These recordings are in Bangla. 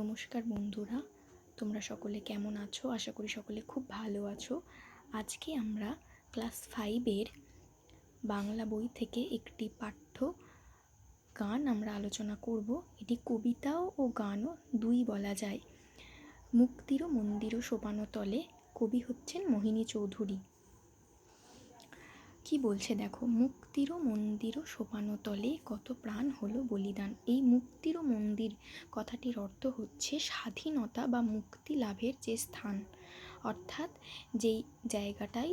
নমস্কার বন্ধুরা, তোমরা সকলে কেমন আছো? আশা করি সকলে খুব ভালো আছো। আজকে আমরা ক্লাস 5-এর বাংলা বই থেকে একটি পাঠ্য গান আমরা আলোচনা করব। এটি কবিতাও ও গানও দুই বলা যায়। মুক্তির মন্দির সোপানো তলে, কবি হচ্ছেন মোহিনী চৌধুরী। কি বলছে দেখো, মুক্তির মন্দির সোপানো তলে কত প্রাণ হলো বলিদান। এই মুক্তির মন্দির কথাটির অর্থ হচ্ছে স্বাধীনতা বা মুক্তি লাভের যে স্থান, অর্থাৎ যেই জায়গাটায়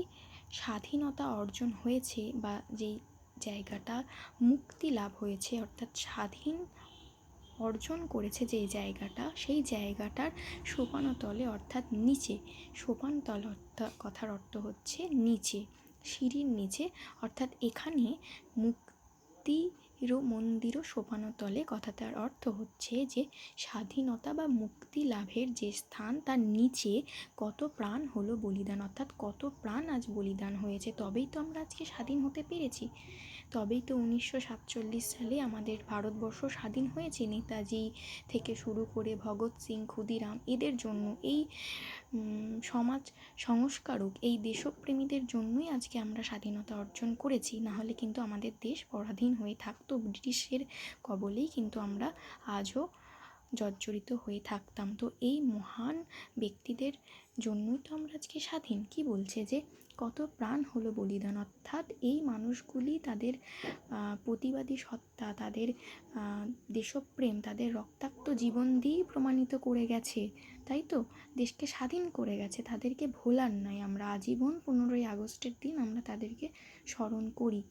স্বাধীনতা অর্জন হয়েছে বা যেই জায়গাটা মুক্তি লাভ হয়েছে, অর্থাৎ স্বাধীন অর্জন করেছে যেই জায়গাটা, সেই জায়গাটার সোপানতলে অর্থাৎ নিচে। সোপানতল কথার অর্থ হচ্ছে নিচে, সিঁড়ির নিচে, অর্থাৎ এখানে মুক্তির মন্দির সোপানতলে কথাটার অর্থ হচ্ছে যে স্বাধীনতা বা মুক্তি লাভের যে স্থান, তার নিচে কত প্রাণ হলো বলিদান, অর্থাৎ কত প্রাণ আজ বলিদান হয়েছে, তবেই তো আমরা আজকে স্বাধীন হতে পেরেছি। তবেই তো 1947 সালে আমাদের ভারতবর্ষ স্বাধীন হয়েছে। নেতাজি থেকে শুরু করে ভগৎ সিং, ক্ষুদিরাম, এদের জন্য, এই সমাজ সংস্কারক, এই দেশপ্রেমীদের জন্যই আজকে আমরা স্বাধীনতা অর্জন করেছি। না হলে কিন্তু আমাদের দেশ পরাধীন হয়ে থাকতো, ব্রিটিশের কবলেই কিন্তু আমরা আজও জর্জরিত হয়ে থাকতাম। তো এই মহান ব্যক্তিদের জন্যই তো আমরা আজকে স্বাধীন। কি বলছে যে কত প্রাণ হলো বলিদান, অর্থাৎ এই মানুষগুলি তাদের প্রতিবাদী সত্তা, তাদের দেশপ্রেম, তাদের রক্তাক্ত জীবন দিয়েই প্রমাণিত করে গেছে, তাই তো দেশকে স্বাধীন করে গেছে। তাদেরকে ভোলার নয়, আমরা আজীবন 15ই আগস্টের দিন আমরা তাদেরকে স্মরণ করি।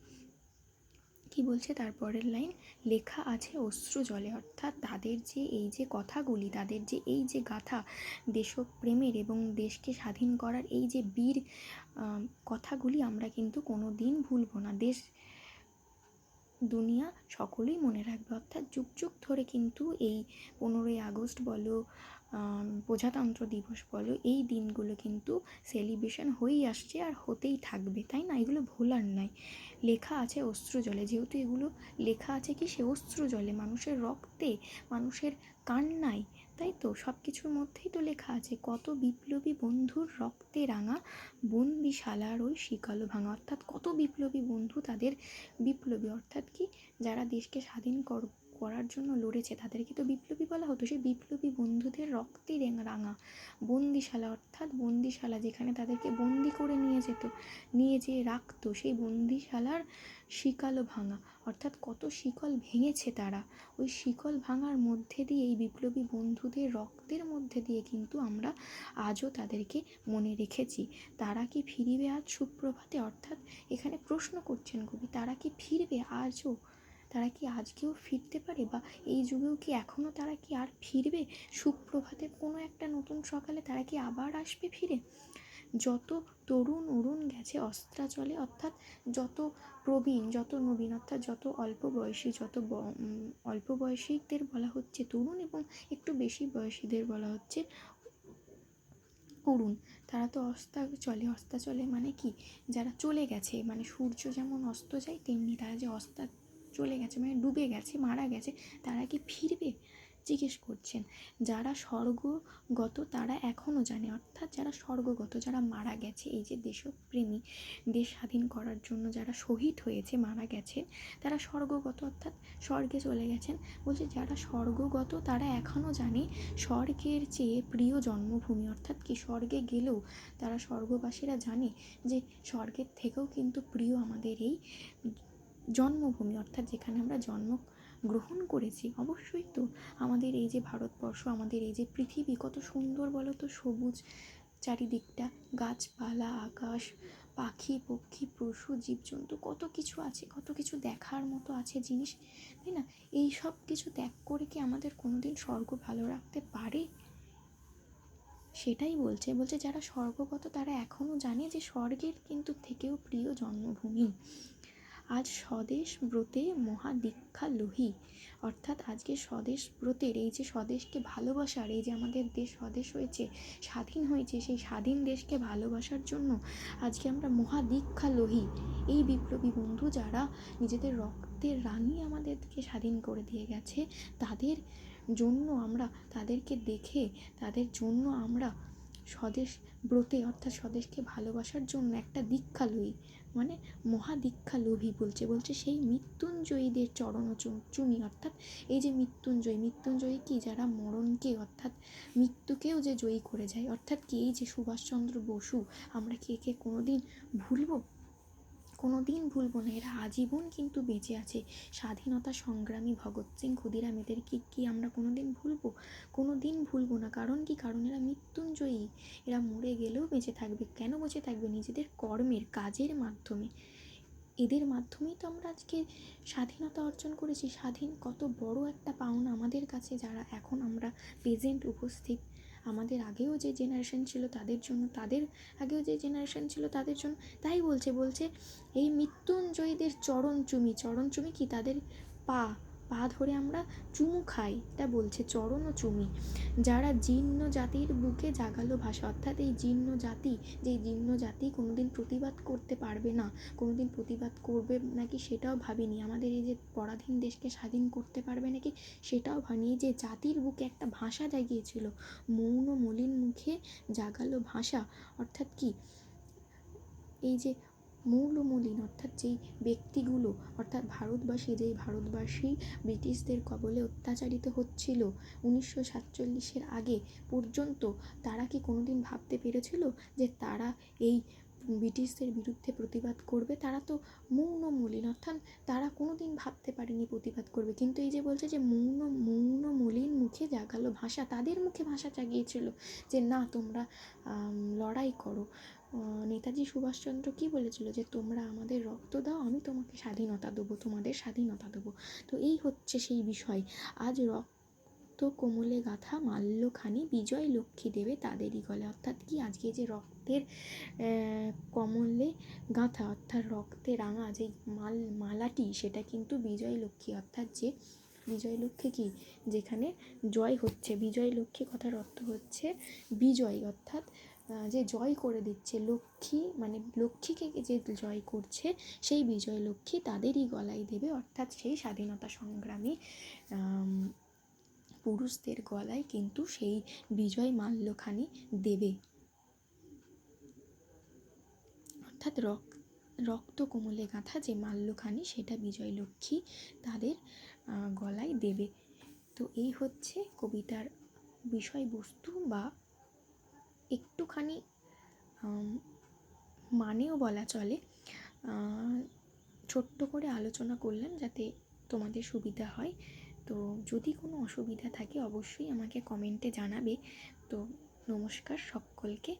কি বলছে তারপরের লাইন, লেখা আছে অশ্রু জলে, অর্থাৎ তাদের যে এই যে কথাগুলি, তাদের যে এই যে গাথা, দেশপ্রেমের এবং দেশকে স্বাধীন করার এই যে বীর কথাগুলি আমরা কিন্তু কোনো দিন ভুলব না। দেশ দুনিয়া সকলেই মনে রাখবে, অর্থাৎ যুগ যুগ ধরে কিন্তু এই 15ই আগস্ট বলো, প্রজাতন্ত্র দিবস বলো, এই দিনগুলো কিন্তু সেলিব্রেশন হয়েই আসছে আর হতেই থাকবে, তাই না? এগুলো ভোলার নয়। লেখা আছে অশ্রু জলে, যেহেতু এগুলো লেখা আছে কি সে অশ্রু জলে, মানুষের রক্তে, মানুষের কান্নায়, তাই তো সব কিছুর মধ্যেই তো লেখা আছে কত বিপ্লবী বন্ধুর রক্তে রাঙা বন্দিশালার ওই শিকল ভাঙা, অর্থাৎ কত বিপ্লবী বন্ধু, তাদের বিপ্লবী অর্থাৎ কি, যারা দেশকে স্বাধীন করার জন্য লড়েছে তাদেরকে তো বিপ্লবী বলা হতো। সেই বিপ্লবী বন্ধুদের রক্তে রাঙা বন্দিশালা, অর্থাৎ বন্দিশালা যেখানে তাদেরকে বন্দি করে নিয়ে যেয়ে রাখতো, সেই বন্দিশালার শিকল ভাঙা, অর্থাৎ কত শিকল ভেঙেছে তারা। ওই শিকল ভাঙার মধ্যে দিয়ে, এই বিপ্লবী বন্ধুদের রক্তের মধ্যে দিয়ে কিন্তু আমরা আজও তাদেরকে মনে রেখেছি। তারা কি ফিরিবে আজ সুপ্রভাতে, অর্থাৎ এখানে প্রশ্ন করছেন কবি, তারা কি ফিরবে আজও, তারা কি আজকেও ফিরতে পারে, বা এই যুগেও কি এখনও তারা কি আর ফিরবে সুপ্রভাতে, কোনো একটা নতুন সকালে তারা কি আবার আসবে ফিরে? যত তরুণ অরুণ গেছে অস্ত্রাচলে, অর্থাৎ যত প্রবীণ, যত নবীন, অর্থাৎ যত অল্প বয়সী, যত অল্প বয়সীদের বলা হচ্ছে তরুণ, এবং একটু বেশি বয়সীদের বলা হচ্ছে অরুণ। তারা তো অস্তাচলে মানে কি, যারা চলে গেছে, মানে সূর্য যেমন অস্ত যায় তেমনি তারা যে চলে গেছে, মানে ডুবে গেছে, মারা গেছে, তারা কি ফিরবে জিজ্ঞেস করছেন। যারা স্বর্গগত তারা এখনও জানে, অর্থাৎ যারা স্বর্গগত, যারা মারা গেছে, এই যে দেশপ্রেমী, দেশ স্বাধীন করার জন্য যারা শহীদ হয়েছে, মারা গেছে, তারা স্বর্গগত, অর্থাৎ স্বর্গে চলে গেছেন। বলছে যারা স্বর্গগত তারা এখনও জানে স্বর্গের চেয়ে প্রিয় জন্মভূমি, অর্থাৎ কি স্বর্গে গেলেও তারা স্বর্গবাসীরা জানে যে স্বর্গের থেকেও কিন্তু প্রিয় আমাদের এই জন্মভূমি, অর্থাৎ যেখানে আমরা জন্মগ্রহণ করেছি। অবশ্যই তো আমাদের এই যে ভারতবর্ষ, আমাদের এই যে পৃথিবী কত সুন্দর বলো তো, সবুজ চারিদিকটা, গাছপালা, আকাশ, পাখি পক্ষী, পশু জীবজন্তু, কত কিছু আছে, কত কিছু দেখার মতো আছে জিনিস, তাই না? এই সব কিছু ত্যাগ করে কি আমাদের কোনোদিন স্বর্গ ভালো রাখতে পারে? সেটাই বলছে যারা স্বর্গগত তারা এখনও জানে যে স্বর্গের কিন্তু থেকেও প্রিয় জন্মভূমি। আজ স্বদেশ ব্রতে মহাদীক্ষা লোহি, অর্থাৎ আজকে স্বদেশ ব্রতের, এই যে স্বদেশকে ভালোবাসার, এই যে আমাদের দেশ স্বদেশ হয়েছে, স্বাধীন হয়েছে, সেই স্বাধীন দেশকে ভালোবাসার জন্য আজকে আমরা মহাদীক্ষা লোহি, এই বিপ্লবী বন্ধু যারা নিজেদের রক্তের রাঙিয়ে আমাদেরকে স্বাধীন করে দিয়ে গেছে, তাদের জন্য আমরা তাদেরকে দেখে, তাদের জন্য আমরা স্বদেশ ব্রতে অর্থাৎ স্বদেশকে ভালোবাসার জন্য একটা দীক্ষা লই, মানে মহাদীক্ষা বলছে সেই মৃত্যুঞ্জয়ীদের চরণ চুমি। অর্থাৎ এই যে মৃত্যুঞ্জয়ী কি, যারা মরণকে অর্থাৎ মৃত্যুকেও যে জয়ী করে যায়, অর্থাৎ কি এই যে সুভাষচন্দ্র বসু, আমরা কি একে কোনোদিন ভুলবো? কোনোদিন ভুলবো না। এরা আজীবন কিন্তু বেঁচে আছে। স্বাধীনতা সংগ্রামী ভগৎ সিং, ক্ষুদিরাম, এদেরকে কি আমরা কোনোদিন ভুলবো? কোনোদিন ভুলবো না। কারণ কি? কারণ এরা মৃত্যুঞ্জয়ী। এরা মরে গেলেও বেঁচে থাকবে। কেন বেঁচে থাকবে? নিজেদের কর্মের, কাজের মাধ্যমে। এদের মাধ্যমেই তো আমরা আজকে স্বাধীনতা অর্জন করেছি। স্বাধীন কত বড় একটা পাওনা আমাদের কাছে, যারা এখন আমরা প্রেজেন্ট উপস্থিত। আমাদের আগেও যে জেনারেশন ছিল তাদের জন্য, তাদের আগেও যে জেনারেশন ছিল তাদের জন্য। তাই বলছে এই মৃত্যুঞ্জয়ীদের চরণ চুমি কি, তাদের পা পা ধরে আমরা চুমু খাই, এটা বলছে চরণ ও চুমি। যারা জীর্ণ জাতির বুকে জাগালো ভাষা, অর্থাৎ এই জীর্ণ জাতি, যেই জীর্ণ জাতি কোনোদিন প্রতিবাদ করতে পারবে না, কোনোদিন প্রতিবাদ করবে নাকি সেটাও ভাবিনি, আমাদের এই যে পরাধীন দেশকে স্বাধীন করতে পারবে নাকি সেটাও ভাবিনি, যে জাতির বুকে একটা ভাষা জাগিয়েছিল, মৌন মলিন মুখে জাগালো ভাষা। অর্থাৎ কি? এই যে মৌলমলিন অর্থাৎ যেই ব্যক্তিগুলো, অর্থাৎ ভারতবাসী ব্রিটিশদের কবলে অত্যাচারিত হচ্ছিল 1947-এর আগে পর্যন্ত, তারা কি কোনোদিন ভাবতে পেরেছিল যে তারা এই ব্রিটিশদের বিরুদ্ধে প্রতিবাদ করবে? তারা তো মৌনমলিন, অর্থাৎ তারা কোনোদিন ভাবতে পারেনি প্রতিবাদ করবে। কিন্তু এই যে বলছে যে মৌনমলিন মুখে জাগালো ভাষা, তাদের মুখে ভাষা জাগিয়েছিল যে না, তোমরা লড়াই করো। নেতাজি সুভাষচন্দ্র কি বলেছিল? যে তোমরা আমাদের রক্ত দাও, আমি তোমাকে স্বাধীনতা দেবো, তোমাদের স্বাধীনতা দেবো। তো এই হচ্ছে সেই বিষয়। আজ রক্ত কোমলে গাথা মাল্যখানি বিজয় লক্ষ্মী দেবে তাদেরই গলে। অর্থাৎ কি? আজকে যে রক্তের কমলে গাঁথা, অর্থাৎ রক্তে রাঙা যে মালাটি, সেটা কিন্তু বিজয় লক্ষ্মী, অর্থাৎ যে বিজয় লক্ষ্মী কি, যেখানে জয় হচ্ছে। বিজয় লক্ষ্মী কথার অর্থ হচ্ছে বিজয়, অর্থাৎ যে জয় করে দিচ্ছে, লক্ষ্মী মানে লক্ষ্মীকে যে জয় করছে, সেই বিজয় লক্ষ্মী তাদেরই গলায় দেবে। অর্থাৎ সেই স্বাধীনতা সংগ্রামী পুরুষদের গলায় কিন্তু সেই বিজয় মাল্যখানি দেবে। অর্থাৎ রক্ত কোমলে গাঁথা যে মাল্যখানি, সেটা বিজয় লক্ষ্মী তাদের গলায় দেবে। তো এই হচ্ছে কবিতার বিষয়বস্তু, বা একটুখানি মানেও বলা চলে। ছোট্ট করে আলোচনা করলাম যাতে তোমাদের সুবিধা হয়। তো যদি কোনো অসুবিধা থাকে অবশ্যই আমাকে কমেন্টে জানাবে। তো নমস্কার সকলকে।